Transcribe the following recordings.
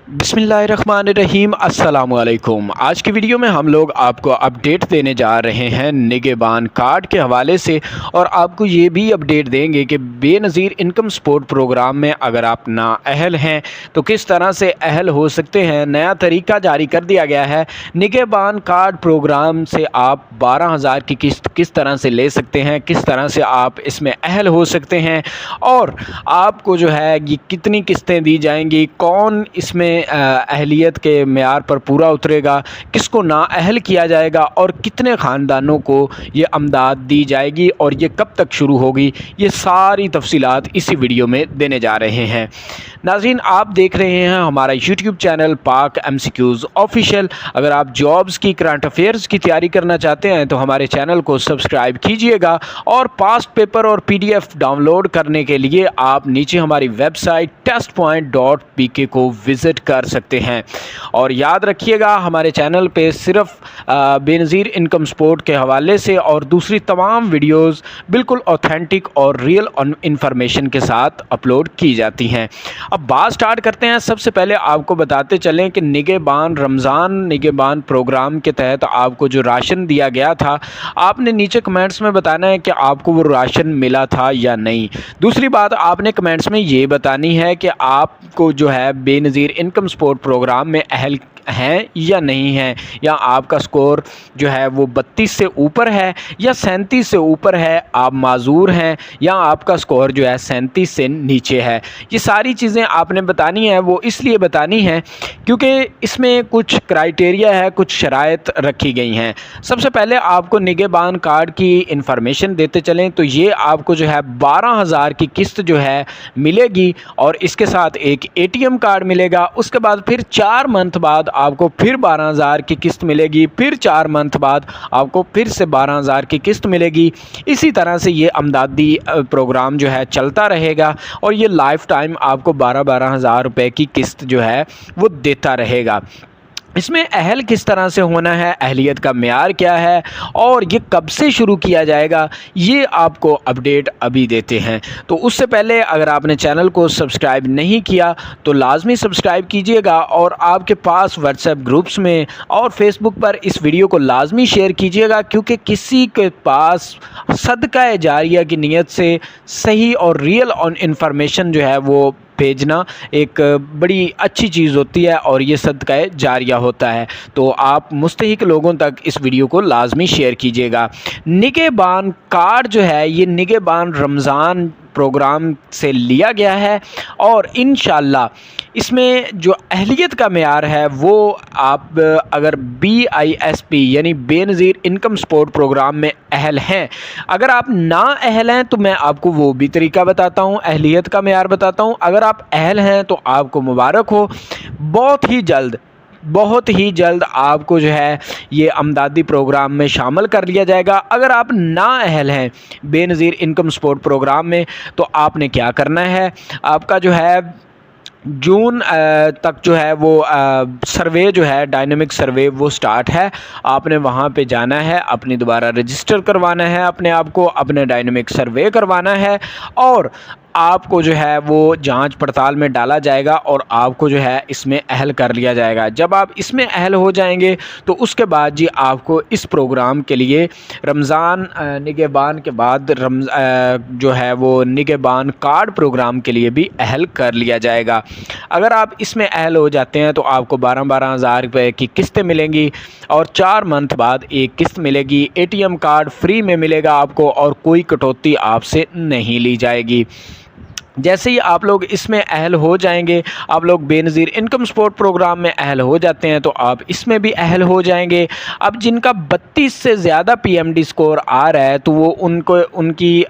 बिस्मिल्लाहिर्रहमानिर्रहीम अस्सलामुअलैकुम। आज की वीडियो में हम लोग आपको अपडेट देने जा रहे हैं निगहबान कार्ड के हवाले से, और आपको ये भी अपडेट देंगे कि बेनज़ीर इनकम सपोर्ट प्रोग्राम में अगर आप नाअहल हैं तो किस तरह से अहल हो सकते हैं। नया तरीका जारी कर दिया गया है। निगहबान कार्ड प्रोग्राम से आप 12,000 की किस्त किस तरह से ले सकते हैं, किस तरह से आप इसमें अहल हो सकते हैं, और आपको जो है ये कितनी किस्तें दी जाएंगी, कौन इसमें अहलियत के मेयार पर पूरा उतरेगा, किसको नाअहल किया जाएगा, और कितने ख़ानदानों को ये अमदाद दी जाएगी और ये कब तक शुरू होगी, ये सारी तफसीलात इसी वीडियो में देने जा रहे हैं। नाज़रीन, आप देख रहे हैं हमारा यूट्यूब चैनल पाक MCQs ऑफिशियल। अगर आप जॉब्स की, करंट अफेयर्स की तैयारी करना चाहते हैं तो हमारे चैनल को सब्सक्राइब कीजिएगा, और पास्ट पेपर और PDF डाउनलोड करने के लिए आप नीचे हमारी वेबसाइट testpoint.pk को विज़िट कर सकते हैं। और याद रखिएगा, हमारे चैनल पे सिर्फ बेनज़ीर इनकम सपोर्ट के हवाले से और दूसरी तमाम वीडियोस बिल्कुल ऑथेंटिक और रियल इंफॉर्मेशन के साथ अपलोड की जाती हैं। अब बात स्टार्ट करते हैं। सबसे पहले आपको बताते चलें कि निगहबान रमज़ान निगहबान प्रोग्राम के तहत आपको जो राशन दिया गया था, आपने नीचे कमेंट्स में बताना है कि आपको वो राशन मिला था या नहीं। दूसरी बात, आपने कमेंट्स में ये बतानी है कि आपको जो है बेनज़ीर इनकम सपोर्ट प्रोग्राम में अहल हैं या नहीं हैं, या आपका स्कोर जो है वो 32 से ऊपर है या 37 से ऊपर है, आप माजूर हैं, या आपका स्कोर जो है 37 से नीचे है। ये सारी चीज़ें आपने बतानी है। वो इसलिए बतानी है क्योंकि इसमें कुछ क्राइटेरिया है, कुछ शराइत रखी गई हैं। सबसे पहले आपको निगहबान कार्ड की इंफॉर्मेशन देते चलें तो ये आपको जो है 12,000 की किस्त जो है मिलेगी, और इसके साथ एक ATM कार्ड मिलेगा। उसके बाद फिर 4 मंथ बाद आपको फिर 12,000 की किस्त मिलेगी, फिर 4 मंथ बाद आपको फिर से 12,000 की किस्त मिलेगी। इसी तरह से ये अमदादी प्रोग्राम जो है चलता रहेगा, और ये लाइफ टाइम आपको 12,000 रुपए की किस्त जो है वो देता रहेगा। इसमें अहल किस तरह से होना है, अहलियत का मेयार क्या है, और ये कब से शुरू किया जाएगा, ये आपको अपडेट अभी देते हैं। तो उससे पहले अगर आपने चैनल को सब्सक्राइब नहीं किया तो लाजमी सब्सक्राइब कीजिएगा, और आपके पास व्हाट्सएप ग्रुप्स में और फेसबुक पर इस वीडियो को लाजमी शेयर कीजिएगा, क्योंकि किसी के पास सदका जारिया की नीयत से सही और रियल इंफॉर्मेशन जो है वो भेजना एक बड़ी अच्छी चीज़ होती है, और ये सदका जारिया होता है। तो आप मुस्तहिक लोगों तक इस वीडियो को लाजमी शेयर कीजिएगा। निगहबान कार्ड जो है ये निगहबान रमज़ान प्रोग्राम से लिया गया है, और इंशाअल्लाह इसमें जो अहलियत का मेयार है वो आप अगर BISP यानी बेनज़ीर इनकम सपोर्ट प्रोग्राम में अहल हैं। अगर आप ना अहल हैं तो मैं आपको वो भी तरीका बताता हूँ, अहलियत का मेयार बताता हूँ। अगर आप अहल हैं तो आपको मुबारक हो, बहुत ही जल्द आपको जो है ये अमदादी प्रोग्राम में शामिल कर लिया जाएगा। अगर आप नाअहल हैं बेनज़ीर इनकम सपोर्ट प्रोग्राम में तो आपने क्या करना है, आपका जो है जून तक जो है वो सर्वे जो है डायनेमिक सर्वे वो स्टार्ट है। आपने वहाँ पे जाना है, अपनी दोबारा रजिस्टर करवाना है, अपने आप को अपने डायनेमिक सर्वे करवाना है, और आपको जो है वो जांच पड़ताल में डाला जाएगा, और आपको जो है इसमें अहल कर लिया जाएगा। जब आप इसमें अहल हो जाएंगे तो उसके बाद जी आपको इस प्रोग्राम के लिए रमज़ान निगहबान के बाद जो है वो निगहबान कार्ड प्रोग्राम के लिए भी अहल कर लिया जाएगा। अगर आप इसमें अहल हो जाते हैं तो आपको 12,000 रुपये की किस्तें मिलेंगी, और 4 मंथ बाद एक किस्त मिलेगी। ATM कार्ड फ्री में मिलेगा आपको, और कोई कटौती आपसे नहीं ली जाएगी। जैसे ही आप लोग इसमें अहल हो जाएंगे, आप लोग बेनज़ीर इनकम सपोर्ट प्रोग्राम में अहल हो जाते हैं तो आप इसमें भी अहल हो जाएंगे। अब जिनका 32 से ज़्यादा PMD स्कोर आ रहा है तो वो उनकी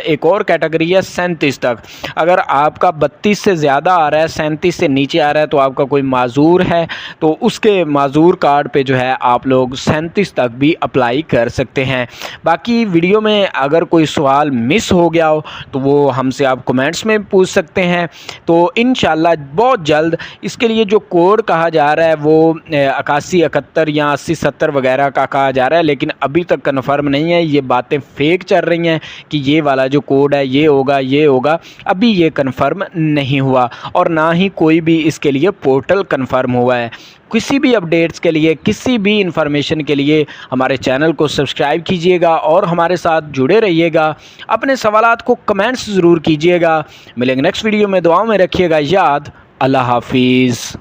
एक और कैटेगरी है 37 तक। अगर आपका 32 से ज़्यादा आ रहा है, 37 से नीचे आ रहा है तो आपका कोई माजूर है, तो उसके माजूर कार्ड पे जो है आप लोग 37 तक भी अप्लाई कर सकते हैं। बाकी वीडियो में अगर कोई सवाल मिस हो गया हो तो वो हमसे आप कमेंट्स में में पूछ सकते हैं। तो इंशाल्लाह बहुत जल्द इसके लिए जो कोड कहा जा रहा है वो 8171 या 8070 वगैरह का कहा जा रहा है, लेकिन अभी तक कन्फर्म नहीं है। ये बातें फेक चल रही हैं कि ये वाला जो कोड है ये होगा, अभी ये कन्फर्म नहीं हुआ और ना ही कोई भी इसके लिए पोर्टल कन्फर्म हुआ है। किसी भी अपडेट्स के लिए, किसी भी इंफॉर्मेशन के लिए हमारे चैनल को सब्सक्राइब कीजिएगा और हमारे साथ जुड़े रहिएगा। अपने सवालात को कमेंट्स ज़रूर कीजिएगा। मिलेंगे नेक्स्ट वीडियो में, दुआओं में रखिएगा याद। अल्लाह हाफिज़।